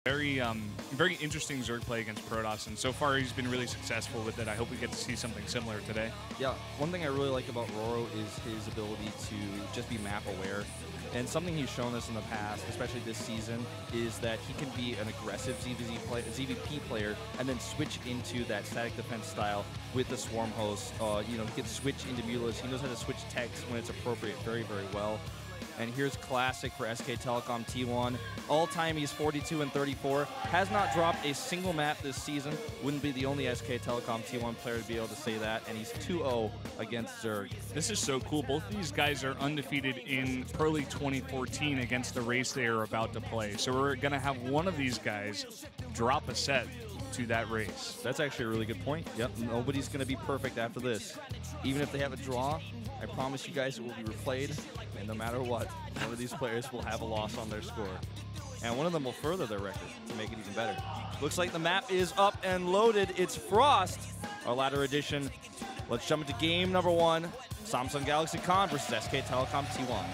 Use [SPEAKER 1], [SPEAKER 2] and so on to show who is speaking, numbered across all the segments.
[SPEAKER 1] very interesting Zerg play against Protoss, and so far he's been really successful with it. I hope we get to see something similar today.
[SPEAKER 2] Yeah, one thing I really like about rOrO is his ability to just be map aware. And something he's shown us in the past, especially this season, is that he can be an aggressive ZVP player and then switch into that static defense style with the Swarm host. You know, he can switch into mulas. He knows how to switch techs when it's appropriate very, very well. And here's Classic for SK Telecom T1. All-time, he's 42-34. Has not dropped a single map this season. Wouldn't be the only SK Telecom T1 player to be able to say that. And he's 2-0 against Zerg.
[SPEAKER 1] This is so cool. Both of these guys are undefeated in early 2014 against the race they are about to play. So we're going to have one of these guys drop a set to that race.
[SPEAKER 2] That's actually a really good point. Yep, nobody's going to be perfect after this. Even if they have a draw, I promise you guys it will be replayed. And no matter what, one of these players will have a loss on their score. And one of them will further their record to make it even better. Looks like the map is up and loaded. It's Frost, our ladder edition. Let's jump into game number 1. Samsung Galaxy Con versus SK Telecom T1.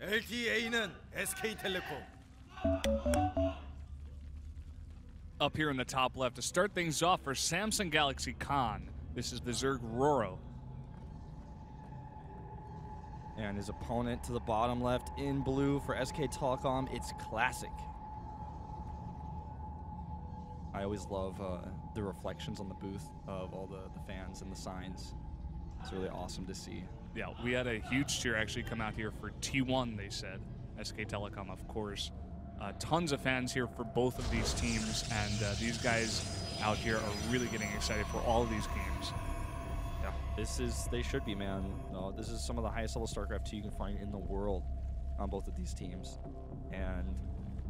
[SPEAKER 3] LTA는 SK텔레콤.
[SPEAKER 1] Up here in the top left to start things off for Samsung Galaxy Con. This is the Zerg rOrO.
[SPEAKER 2] And his opponent to the bottom left in blue for SK Telecom, it's Classic. I always love the reflections on the booth of all the fans and the signs. It's really awesome to see.
[SPEAKER 1] Yeah, we had a huge cheer actually come out here for T1, they said. SK Telecom, of course. Tons of fans here for both of these teams, and these guys out here are really getting excited for all of these games.
[SPEAKER 2] Yeah, they should be, man. No, this is some of the highest level StarCraft 2 you can find in the world on both of these teams. And,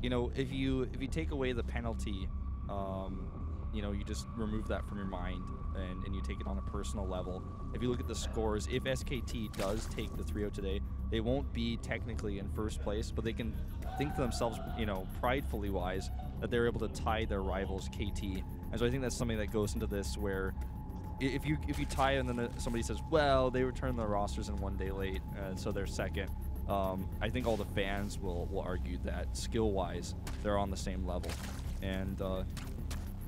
[SPEAKER 2] you know, if you take away the penalty, you know, you just remove that from your mind and you take it on a personal level. If you look at the scores, if SKT does take the 3-0 today, they won't be technically in first place, but they can think to themselves, you know, pridefully wise, that they're able to tie their rivals KT. And so I think that's something that goes into this, where if you tie and then somebody says, well, they returned their rosters in 1 day late, so they're second. I think all the fans will argue that skill-wise, they're on the same level. And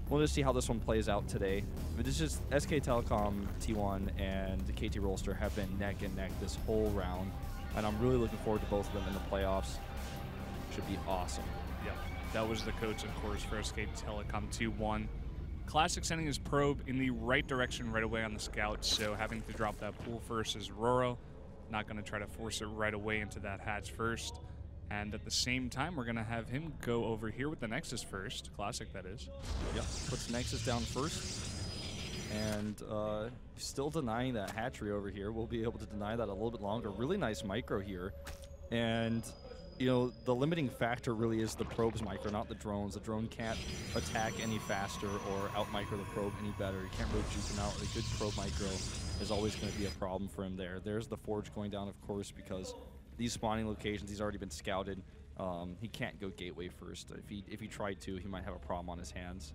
[SPEAKER 2] we'll just see how this one plays out today. But it's just SK Telecom T1 and KT Rolster have been neck and neck this whole round, and I'm really looking forward to both of them in the playoffs. Should be awesome.
[SPEAKER 1] Yeah, that was the coach, of course, for SK Telecom T1. Classic sending his probe in the right direction right away on the scout, so having to drop that pool first is rOrO. Not going to try to force it right away into that hatch first. And at the same time, we're going to have him go over here with the Nexus first. Classic, that is.
[SPEAKER 2] Yep, puts Nexus down first. And still denying that hatchery over here. We'll be able to deny that a little bit longer. Really nice micro here. And, you know, the limiting factor really is the probe's micro, not the drones. The drone can't attack any faster or out-micro the probe any better. You can't really juke him out. A good probe micro is always going to be a problem for him there. There's the Forge going down, of course, because these spawning locations, he's already been scouted. He can't go gateway first. If he tried to, he might have a problem on his hands.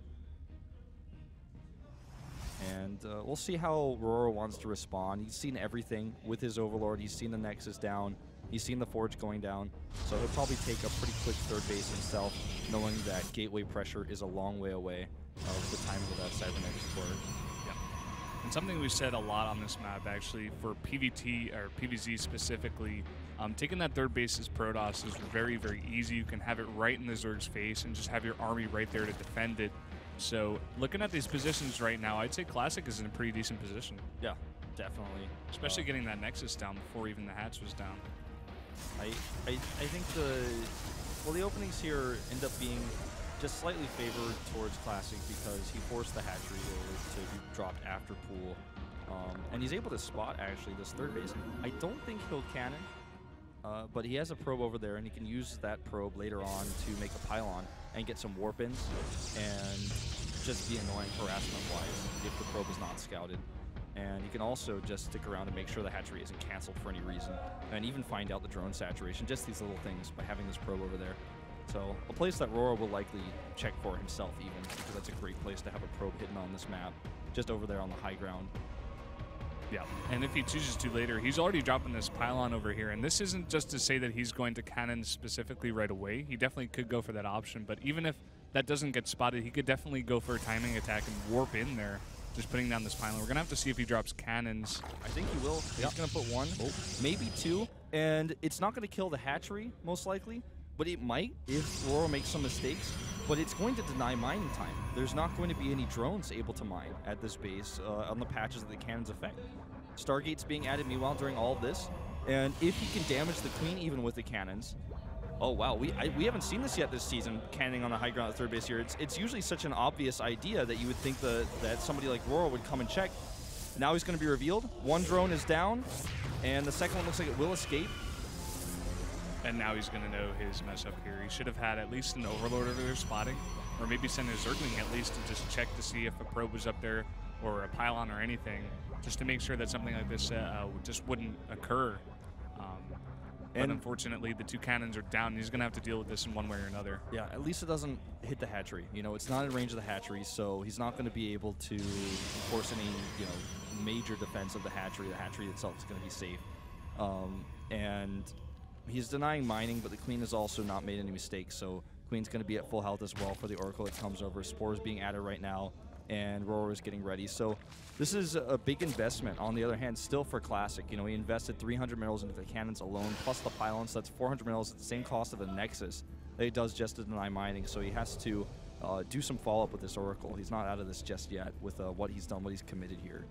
[SPEAKER 2] And we'll see how rOrO wants to respond. He's seen everything with his Overlord. He's seen the Nexus down. He's seen the Forge going down. So he'll probably take a pretty quick third base himself, knowing that gateway pressure is a long way away of the time of that Cybernetics core.
[SPEAKER 1] Yeah. And something we've said a lot on this map, actually, for PVT, or PVZ specifically, taking that third base as Protoss is very, very easy. You can have it right in the Zerg's face and just have your army right there to defend it. So looking at these positions right now, I'd say Classic is in a pretty decent position.
[SPEAKER 2] Yeah, definitely.
[SPEAKER 1] Especially getting that Nexus down before even the hatch was down.
[SPEAKER 2] I think the openings here end up being just slightly favored towards Classic because he forced the hatchery to be dropped after pool. And he's able to spot, actually, this third base. I don't think he'll cannon, but he has a probe over there, and he can use that probe later on to make a pylon and get some warp-ins and just be annoying harassment-wise if the probe is not scouted. And you can also just stick around and make sure the hatchery isn't canceled for any reason. And even find out the drone saturation, just these little things by having this probe over there. So a place that rOrO will likely check for himself even, because that's a great place to have a probe hidden on this map, just over there on the high ground.
[SPEAKER 1] Yeah, and if he chooses to later, he's already dropping this pylon over here. And this isn't just to say that he's going to cannon specifically right away. He definitely could go for that option, but even if that doesn't get spotted, he could definitely go for a timing attack and warp in there, just putting down this pylon. We're going to have to see if he drops cannons.
[SPEAKER 2] I think he will. He's going to put one, maybe two, and it's not going to kill the hatchery, most likely, but it might if rOrO makes some mistakes, but it's going to deny mining time. There's not going to be any drones able to mine at this base on the patches that the cannons affect. Stargate's being added meanwhile during all of this, and if he can damage the queen even with the cannons, oh wow, we haven't seen this yet this season, cannoning on the high ground at third base here. It's usually such an obvious idea that you would think that somebody like rOrO would come and check. Now he's going to be revealed. One drone is down, and the second one looks like it will escape.
[SPEAKER 1] And now he's going to know his mess up here. He should have had at least an Overlord over there spotting, or maybe send a Zergling at least to just check to see if a probe was up there, or a pylon or anything, just to make sure that something like this just wouldn't occur. But unfortunately, the two cannons are down. He's going to have to deal with this in one way or another.
[SPEAKER 2] Yeah, at least it doesn't hit the hatchery. You know, it's not in range of the hatchery, so he's not going to be able to force any, major defense of the hatchery. The hatchery itself is going to be safe. And he's denying mining, but the queen has also not made any mistakes, so queen's going to be at full health as well for the Oracle that comes over. Spores being added right now, and rOrO is getting ready. So this is a big investment. On the other hand, still for Classic. He invested 300 minerals into the cannons alone, plus the pylons. So that's 400 minerals at the same cost of a Nexus that he does just to deny mining. So he has to do some follow-up with this Oracle. He's not out of this just yet with what he's done, what he's committed here.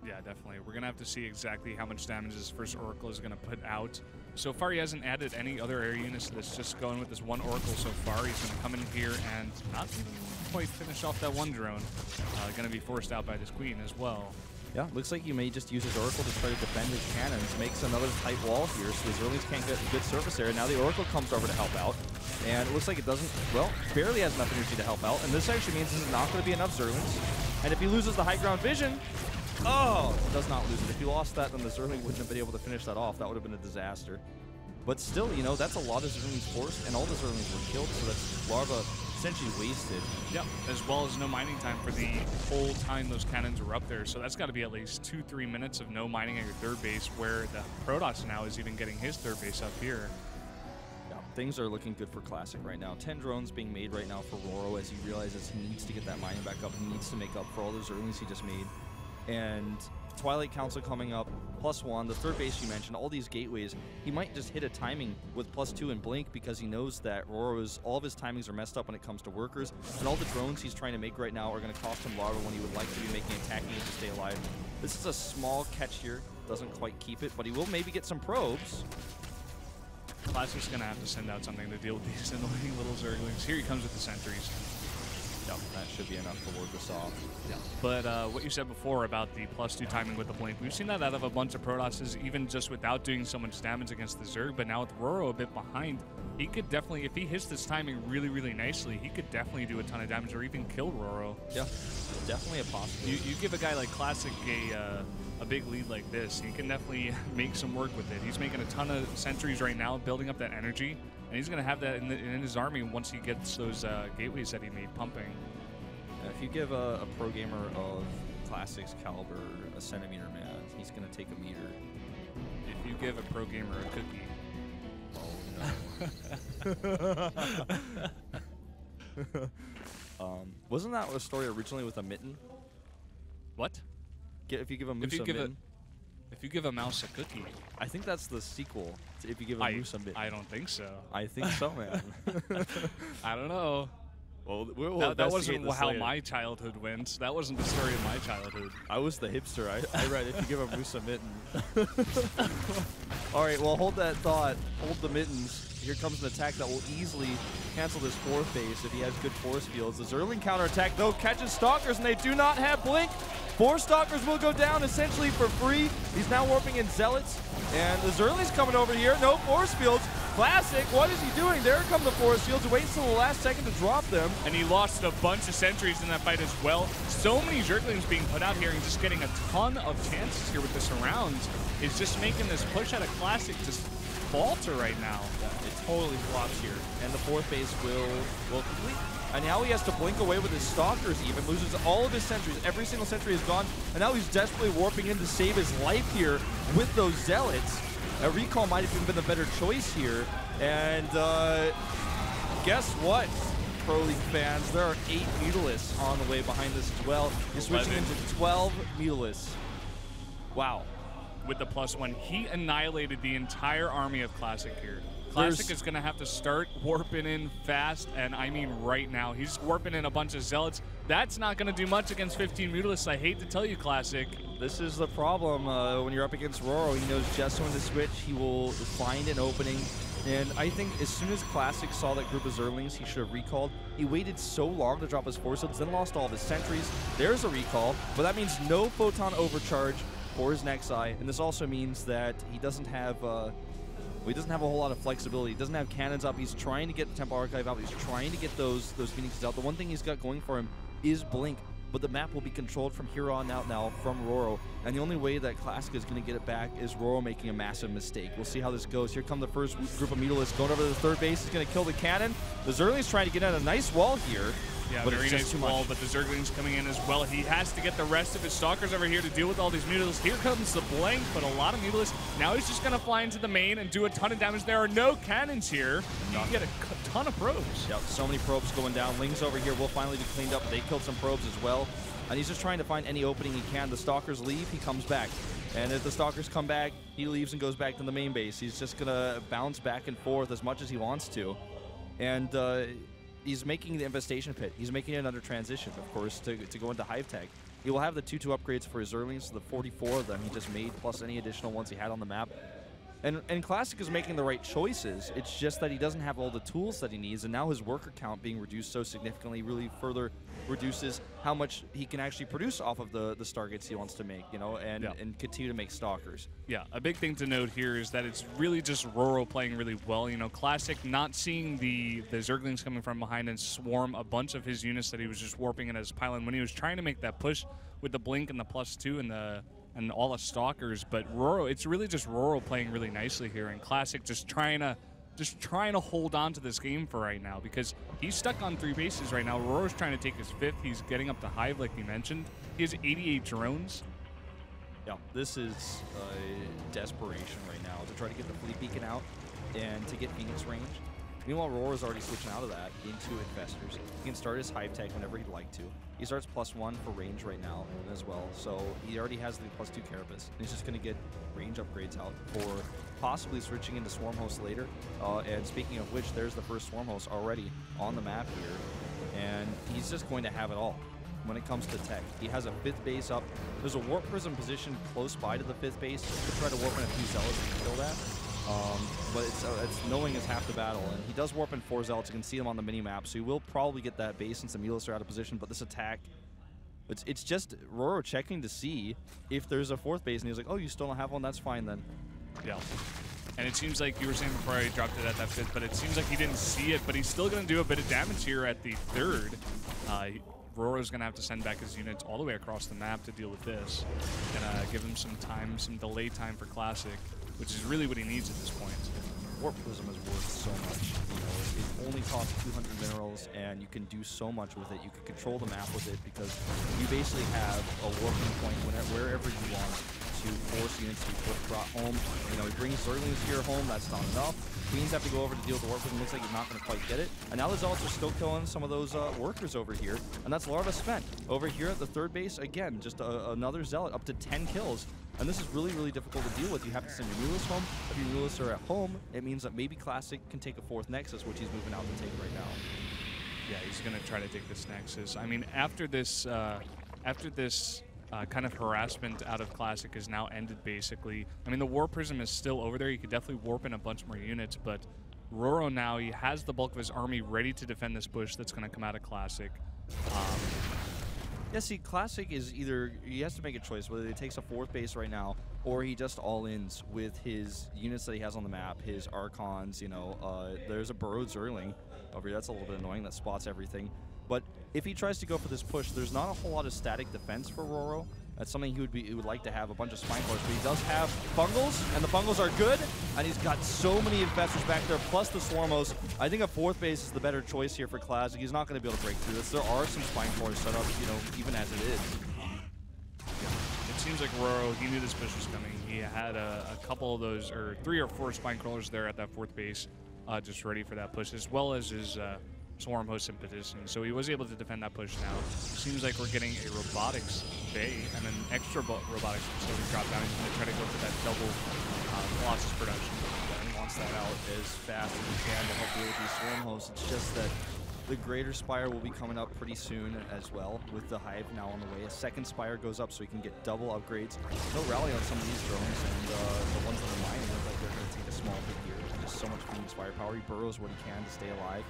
[SPEAKER 1] Yeah, definitely. We're going to have to see exactly how much damage this first Oracle is going to put out. So far, he hasn't added any other air units to this, just going with this one Oracle so far. He's going to come in here and not even quite finish off that one drone. Going to be forced out by this queen as well.
[SPEAKER 2] Yeah, looks like he may just use his Oracle to try to defend his cannons. Makes another tight wall here, so his Zerglings can't get a good surface area. Now the Oracle comes over to help out, and it looks like it doesn't, well, barely has enough energy to help out, and this actually means there's not going to be enough Zerglings. And if he loses the high ground vision, oh, does not lose it. If he lost that, then the Zergling wouldn't have been able to finish that off. That would have been a disaster. But still, that's a lot of Zerglings forced, and all the Zerglings were killed, so that's Larva essentially wasted.
[SPEAKER 1] Yep, as well as no mining time for the whole time those cannons were up there. So that's got to be at least 2-3 minutes of no mining at your third base, where the Protoss now is even getting his third base up here.
[SPEAKER 2] Yeah, things are looking good for Classic right now. 10 drones being made right now for rOrO as he realizes he needs to get that mining back up. He needs to make up for all those Zerglings he just made. And Twilight Council coming up, +1, the third base you mentioned, all these gateways, he might just hit a timing with +2 and blink because he knows that rOrO's, all of his timings are messed up when it comes to workers, and all the drones he's trying to make right now are going to cost him larva when he would like to be making attacking it to stay alive. This is a small catch here, doesn't quite keep it, but he will maybe get some probes.
[SPEAKER 1] Classic's going to have to send out something to deal with these annoying little Zerglings. Here he comes with the sentries.
[SPEAKER 2] Yep, that should be enough to ward this off.
[SPEAKER 1] Yeah. But what you said before about the +2 timing with the blink, we've seen that out of a bunch of Protosses, even just without doing so much damage against the Zerg. But now with rOrO a bit behind, he could definitely, if he hits this timing really, really nicely, he could definitely do a ton of damage or even kill rOrO.
[SPEAKER 2] Yeah, definitely a possibility.
[SPEAKER 1] You give a guy like Classic a big lead like this, he can definitely make some work with it. He's making a ton of sentries right now, building up that energy. And he's going to have that in his army once he gets those gateways that he made pumping.
[SPEAKER 2] If you give a pro gamer of Classic's caliber a centimeter, man, he's going to take a meter.
[SPEAKER 1] If you give a pro gamer a cookie.
[SPEAKER 2] Wasn't that a story originally with a mitten?
[SPEAKER 1] What?
[SPEAKER 2] If you give a moose a mitten?
[SPEAKER 1] If you give a mouse a cookie.
[SPEAKER 2] I think that's the sequel to If You Give a Moose a Mitten.
[SPEAKER 1] I don't think so.
[SPEAKER 2] I think so, man.
[SPEAKER 1] I don't know.
[SPEAKER 2] Well,
[SPEAKER 1] that wasn't how my childhood went. That wasn't the story of my childhood.
[SPEAKER 2] I was the hipster. I read If You Give a Moose a Mitten. All right, well, hold that thought. Hold the mittens. Here comes an attack that will easily cancel this fourth base if he has good force fields. The Zerling counterattack, though, catches Stalkers, and they do not have Blink. 4 Stalkers will go down essentially for free. He's now warping in Zealots, and the Zerling's coming over here. No force fields. Classic, what is he doing? There come the force fields. He waits till the last second to drop them.
[SPEAKER 1] And he lost a bunch of sentries in that fight as well. So many Zerglings being put out here and just getting a ton of chances here with the surrounds is just making this push out of Classic just falter right now.
[SPEAKER 2] Yeah, it totally flops here. And the fourth base will complete. And now he has to blink away with his Stalkers even, loses all of his sentries. Every single sentry is gone. And now he's desperately warping in to save his life here with those Zealots. A recall might have even been the better choice here. And guess what, Pro League fans? There are 8 Mutalisks on the way behind this as well. You're switching into 12 Mutalisks. Wow.
[SPEAKER 1] With the +1, he annihilated the entire army of Classic here. Classic is going to have to start warping in fast, and I mean right now. He's warping in a bunch of Zealots. That's not going to do much against 15 Mutalisks, I hate to tell you, Classic.
[SPEAKER 2] This is the problem when you're up against rOrO. He knows just when to switch. He will find an opening. And I think as soon as Classic saw that group of Zerlings, he should have recalled. He waited so long to drop his force fields, then lost all of his sentries. There's a recall, but that means no photon overcharge for his Nexi. And this also means that he doesn't have he doesn't have a whole lot of flexibility. He doesn't have cannons up. He's trying to get the Temple Archive out. He's trying to get those Phoenixes out. The one thing he's got going for him is Blink, but the map will be controlled from here on out now from rOrO. And the only way that Classic is going to get it back is rOrO making a massive mistake. We'll see how this goes. Here come the first group of Mutalisks going over to the third base. He's going to kill the cannon. The Zerling's trying to get in a nice wall here.
[SPEAKER 1] Yeah,
[SPEAKER 2] but
[SPEAKER 1] very nice wall, but the Zergling's coming in as well. He has to get the rest of his Stalkers over here to deal with all these Mutalisks. Here comes the Blank, but a lot of Mutalisks. Now he's just going to fly into the main and do a ton of damage. There are no cannons here. You can get a ton of probes.
[SPEAKER 2] Yep, so many probes going down. Lings over here will finally be cleaned up. They killed some probes as well. And he's just trying to find any opening he can. The Stalkers leave, he comes back. And if the Stalkers come back, he leaves and goes back to the main base. He's just going to bounce back and forth as much as he wants to. And he's making the infestation pit. He's making it under transition, of course, to go into Hive Tag. He will have the 2-2 upgrades for his Zerlings, the 44 of them he just made, plus any additional ones he had on the map. And Classic is making the right choices. It's just that he doesn't have all the tools that he needs, and now his worker count being reduced so significantly really further reduces how much he can actually produce off of the Stargates he wants to make, you know, and continue to make Stalkers.
[SPEAKER 1] Yeah, a big thing to note here is that it's really just rOrO playing really well. You know, Classic not seeing the Zerglings coming from behind and swarm a bunch of his units that he was just warping in as pylon when he was trying to make that push with the Blink and the +2 and all the Stalkers. But rOrO, it's really just rOrO playing really nicely here, and Classic just trying to hold on to this game for right now because he's stuck on 3 bases right now. rOrO's trying to take his 5th. He's getting up to Hive like you mentioned. He has 88 drones.
[SPEAKER 2] Yeah, this is desperation right now to try to get the Fleet Beacon out and to get Phoenix range. Meanwhile, rOrO's already switching out of that into Infestors. He can start his Hive Tag whenever he'd like to. He starts +1 for range right now as well, so he already has the +2 Carapace. He's just going to get range upgrades out for possibly switching into Swarm Host later. And speaking of which, there's the first Swarm Host already on the map here, and he's just going to have it all when it comes to tech. He has a 5th base up. There's a Warp Prism position close by to the 5th base. He could try to warp in a few Zealots and kill that. But it's knowing is half the battle, and he does warp in 4 Zealots. You can see them on the mini-map, so he will probably get that base since the Mutalisks are out of position, but this attack, it's just rOrO checking to see if there's a 4th base, and he's like, oh, you still don't have one? That's fine then.
[SPEAKER 1] Yeah. And it seems like you were saying before I dropped it at that 5th, but it seems like he didn't see it, but he's still going to do a bit of damage here at the 3rd. rOrO's going to have to send back his units all the way across the map to deal with this. And give him some time, some delay time for Classic, which is really what he needs at this point.
[SPEAKER 2] Warp Prism is worth so much. You know, it only costs 200 minerals, and you can do so much with it. You can control the map with it because you basically have a warping point wherever you want to force units to be brought home. You know, he brings Zerlings here home. That's not enough. Queens have to go over to deal with the Warp Prism. Looks like he's not going to quite get it. And now the Zealots are still killing some of those workers over here, and that's Larva spent. Over here at the 3rd base, again, just another Zealot, up to 10 kills. And this is really, really difficult to deal with. You have to send your Mutalisks home. If your Mutalisks are at home, it means that maybe Classic can take a 4th Nexus, which he's moving out to take right now.
[SPEAKER 1] Yeah, he's going to try to take this Nexus. I mean, after this kind of harassment out of Classic is now ended, basically. I mean, the Warp Prism is still over there. You could definitely warp in a bunch more units, but rOrO now, he has the bulk of his army ready to defend this push that's going to come out of Classic.
[SPEAKER 2] Yeah, see, Classic is either, he has to make a choice, whether he takes a 4th base right now, or he just all-ins with his units that he has on the map, his Archons, you know, there's a Burrow Zerling over here. That's a little bit annoying. That spots everything. But if he tries to go for this push, there's not a whole lot of static defense for rOrO. That's something he would like to have, a bunch of Spine Crawlers, but he does have Bungles, and the Bungles are good, and he's got so many Infestors back there, plus the Swarmos. I think a 4th base is the better choice here for Classic. He's not going to be able to break through this. There are some Spine Crawlers set up, you know, even as it is.
[SPEAKER 1] It seems like rOrO, he knew this push was coming. He had a couple of those, or 3 or 4 Spine Crawlers there at that 4th base, just ready for that push, as well as his Swarm Host and Petition. So he was able to defend that push now. Seems like we're getting a Robotics Bay and an extra Robotics facility drop down. He's going to try to go for that double Colossus production.
[SPEAKER 2] And wants that out as fast as he can to help deal with these Swarm Hosts. It's just that the Greater Spire will be coming up pretty soon as well, with the Hive now on the way. A 2nd Spire goes up so he can get double upgrades. He'll rally on some of these drones, and the ones that are mining look like they're going to take a small hit here. Just so much Phoenix firepower. He burrows what he can to stay alive.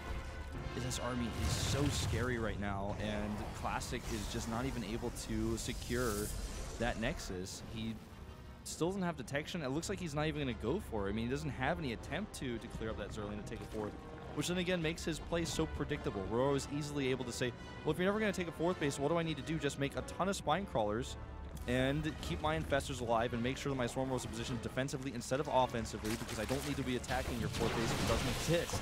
[SPEAKER 2] This army is so scary right now, and Classic is just not even able to secure that Nexus. He still doesn't have detection. It looks like he's not even going to go for it. I mean, he doesn't have any attempt to clear up that Zerling to take a 4th, which then again makes his play so predictable. rOrO is easily able to say, well, if you're never going to take a 4th base, what do I need to do? Just make a ton of Spine Crawlers and keep my Infestors alive and make sure that my Swarm Rolls are positioned defensively instead of offensively, because I don't need to be attacking your 4th base if it doesn't exist.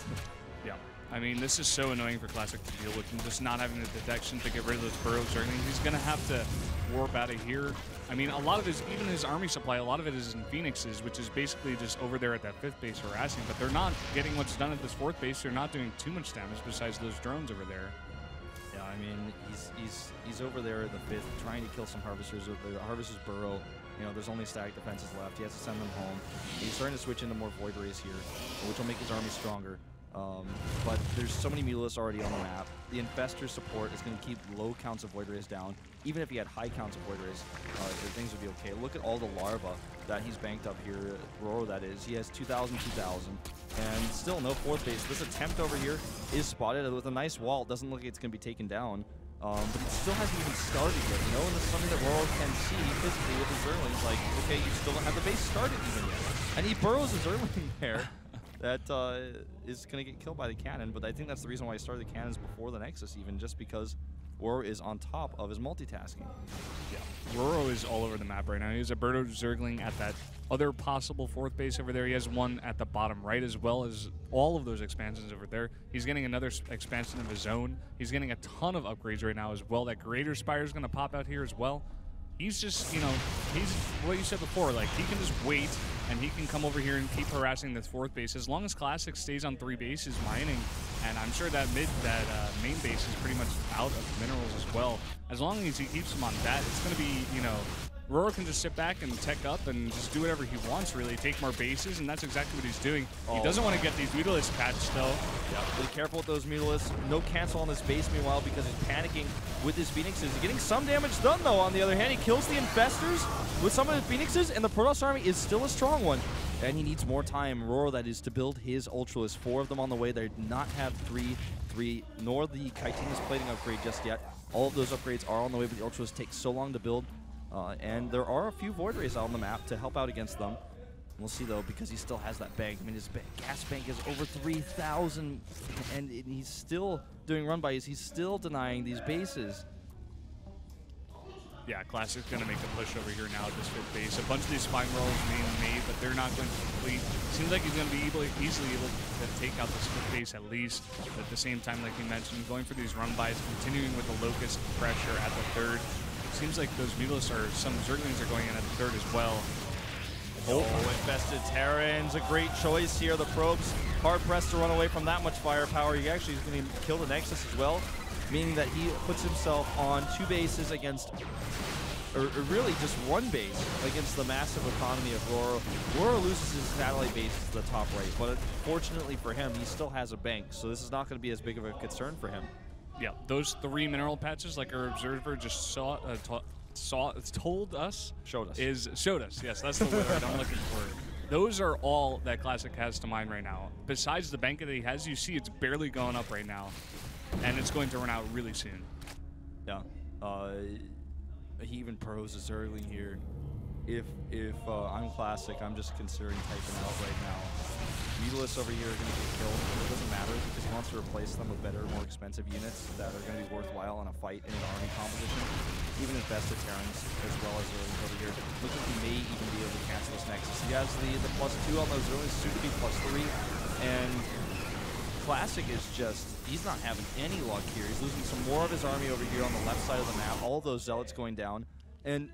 [SPEAKER 1] Yeah. I mean, this is so annoying for Classic to deal with, and just not having the detection to get rid of those burrows or anything. He's going to have to warp out of here. I mean, a lot of his, even his army supply, a lot of it is in Phoenixes, which is basically just over there at that 5th base harassing, but they're not getting what's done at this 4th base. They're not doing too much damage besides those drones over there.
[SPEAKER 2] Yeah, I mean, he's over there at the 5th trying to kill some Harvesters. The Harvesters burrow. You know, there's only static defenses left. He has to send them home. He's starting to switch into more Void Rays here, which will make his army stronger. But there's so many Mutalisks already on the map. The Infestor support is going to keep low counts of Void Rays down. Even if he had high counts of Void Rays, things would be okay. Look at all the larva that he's banked up here. rOrO, that is. He has 2,000, 2,000. And still no 4th base. This attempt over here is spotted with a nice wall. It doesn't look like it's going to be taken down. But it still hasn't even started yet, you know? And it's something that rOrO can see physically with his Zerlings. Like, okay, you still don't have the base started even yet. And he burrows his Zerling there. That is going to get killed by the cannon, but I think that's the reason why he started the cannons before the Nexus, even just because rOrO is on top of his multitasking.
[SPEAKER 1] Yeah, rOrO is all over the map right now. He has a Birdo Zergling at that other possible 4th base over there. He has one at the bottom right, as well as all of those expansions over there. He's getting another expansion of his own. He's getting a ton of upgrades right now as well. That Greater Spire is going to pop out here as well. He's just, you know, he's what you said before, like he can just wait and he can come over here and keep harassing this 4th base. As long as Classic stays on 3 bases mining, and I'm sure that main base is pretty much out of minerals as well. As long as he keeps them on that, it's going to be, you know, rOrO can just sit back and tech up and just do whatever he wants, really. Take more bases, and that's exactly what he's doing. He doesn't want to get these Mutalisks patched, though.
[SPEAKER 2] Yeah, be careful with those Mutalisks. No cancel on this base, meanwhile, because he's panicking with his Phoenixes. He's getting some damage done, though, on the other hand. He kills the Infestors with some of his Phoenixes, and the Protoss army is still a strong one. And he needs more time, rOrO, that is, to build his Ultralisk. 4 of them on the way. They do not have 3, nor the Chitinous plating upgrade just yet. All of those upgrades are on the way, but the Ultralisk take so long to build. And there are a few Void Rays out on the map to help out against them. We'll see, though, because he still has that bank. I mean, his gas bank is over 3,000, and he's still doing run-bys. He's still denying these bases.
[SPEAKER 1] Yeah, Classic's going to make a push over here now at this 5th base. A bunch of these Spine Rolls being made, but they're not going to complete. Seems like he's going to be easily able to take out this 5th base at least. But at the same time, like you mentioned, going for these run-bys, continuing with the Locust pressure at the 3rd. Seems like those Mutalisks are, some Zerglings are going in at the 3rd as well.
[SPEAKER 2] Oh, Infested Terrans, a great choice here. The Probe's hard-pressed to run away from that much firepower. He actually is going to kill the Nexus as well, meaning that he puts himself on 2 bases against, or really just 1 base against the massive economy of rOrO. rOrO loses his satellite base to the top right, but fortunately for him, he still has a bank, so this is not going to be as big of a concern for him.
[SPEAKER 1] Yeah, those 3 mineral patches, like our observer just told us.
[SPEAKER 2] Showed us.
[SPEAKER 1] Showed us. Yes, that's the word I'm looking for. Those are all that Classic has to mine right now. Besides the bank that he has, you see it's barely going up right now. And it's going to run out really soon.
[SPEAKER 2] Yeah. He even pros is early here. If I'm Classic, I'm just considering typing out right now. Mutalists over here are going to get killed, but it doesn't matter because he wants to replace them with better, more expensive units that are going to be worthwhile in a fight in an army composition. Even invested Terrans as well as Zerlings over here. Looks like he may even be able to cancel this Nexus. He has the +2 on those Zerlings, soon to be +3, and Classic is just, he's not having any luck here. He's losing some more of his army over here on the left side of the map. All of those Zealots going down. And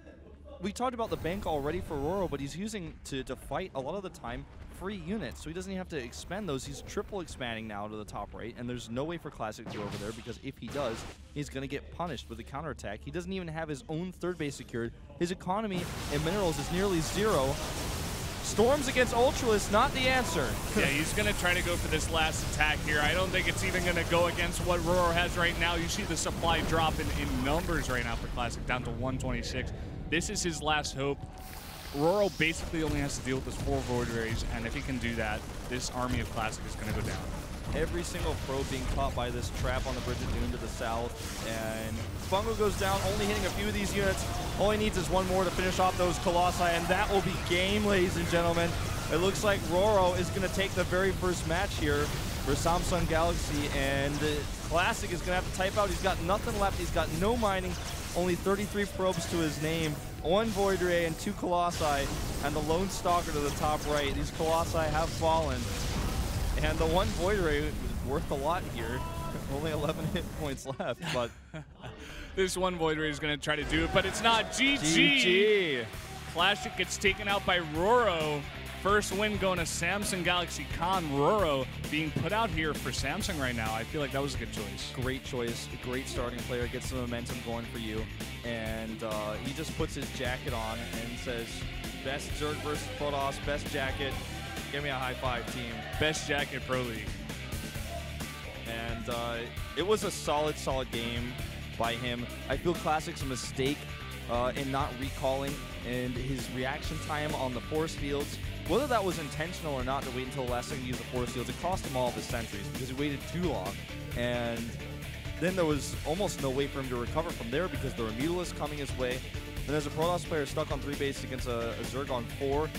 [SPEAKER 2] we talked about the bank already for rOrO, but he's using to fight a lot of the time free units, so he doesn't even have to expend those. He's triple expanding now to the top right, and there's no way for Classic to go over there because if he does, he's going to get punished with a counterattack. He doesn't even have his own third base secured. His economy in minerals is nearly 0. Storms against Ultralisk, not the answer.
[SPEAKER 1] Yeah, he's going to try to go for this last attack here. I don't think it's even going to go against what rOrO has right now. You see the supply drop in numbers right now for Classic, down to 126. This is his last hope. rOrO basically only has to deal with his 4 Void Rays, and if he can do that, this army of Classic is going to go down.
[SPEAKER 2] Every single probe being caught by this trap on the Bridge of Doom to the south, and Fungo goes down, only hitting a few of these units. All he needs is one more to finish off those Colossi, and that will be game, ladies and gentlemen. It looks like rOrO is going to take the very first match here for Samsung Galaxy, and Classic is going to have to type out. He's got nothing left. He's got no mining, only 33 probes to his name, 1 Void Ray and 2 Colossi, and the Lone Stalker to the top right. These Colossi have fallen. And the 1 Void Ray is worth a lot here. Only 11 hit points left, but
[SPEAKER 1] this 1 Void Ray is going to try to do it, but it's not. GG.
[SPEAKER 2] GG.
[SPEAKER 1] Classic gets taken out by rOrO. First win going to Samsung Galaxy Con. rOrO being put out here for Samsung right now. I feel like that was a good choice.
[SPEAKER 2] Great choice. A great starting player. Gets some momentum going for you. And he just puts his jacket on and says, best Zerg versus Protoss, best jacket. Give me a high five, team.
[SPEAKER 1] Best jacket Pro League.
[SPEAKER 2] And it was a solid game by him. I feel Classic's a mistake in not recalling, and his reaction time on the force fields, whether that was intentional or not to wait until the last second to use the force fields, it cost him all of his sentries because he waited too long. And then there was almost no way for him to recover from there because there were Mutalisks coming his way. And there's a Protoss player stuck on 3 bases against a Zerg on 4.